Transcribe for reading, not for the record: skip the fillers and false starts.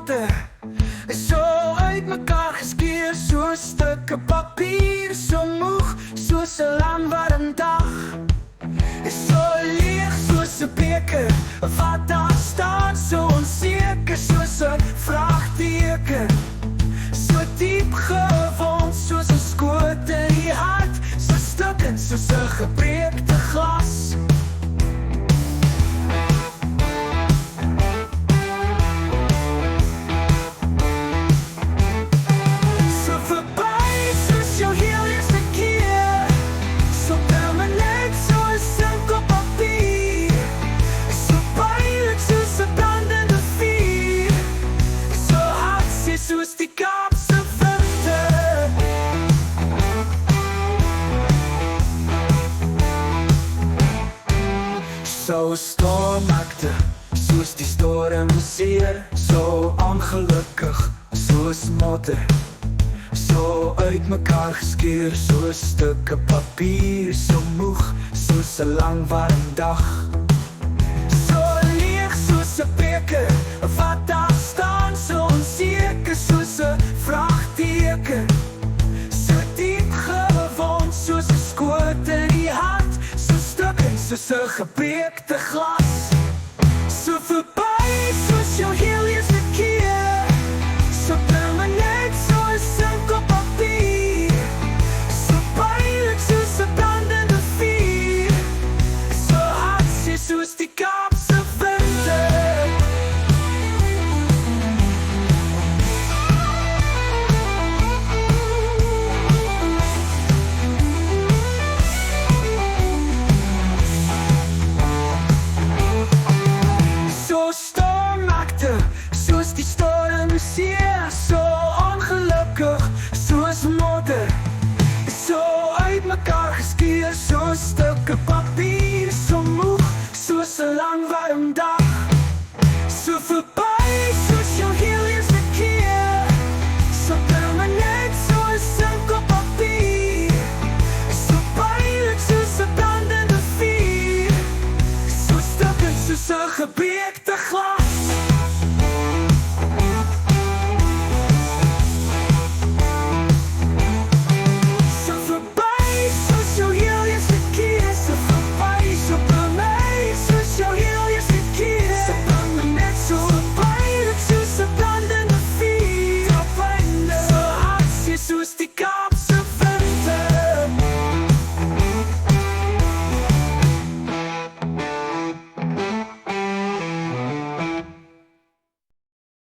motte is so uit mekaar geskeur, so stukke papier, so moeg, soos 'n lang warm dag. Is so leeg soos 'n beker wat daar staan, so onseker soos 'n vraagteken. So diep gewond soos 'n skoot in die hart, so stukkend soos 'n gebreekte glas. So verby soos jou heel eerste keer, so permanent soos 'n kop papier. So pijnlijk soos 'n brandende vuur, so hartseer soos die Kaapse winter. So stormagtig soos die stormseer, so ongelukkig soos modder, so uit mekaar geskeur soos stukke papier, so moeg soos 'n lang warm dag. So leeg soos 'n beker wat daar staan, so onseker soos 'n vraagteken. So diep gewond soos 'n skoot in die hart, so stukkend soos 'n gebreekte glas. So verby soos jou heel eerste keer, so permanent soos 'n kop papier. So pijnlijk soos 'n brandende vuur, so hartseer soos die Kaapse winter. So stormagtig soos die stormseer, so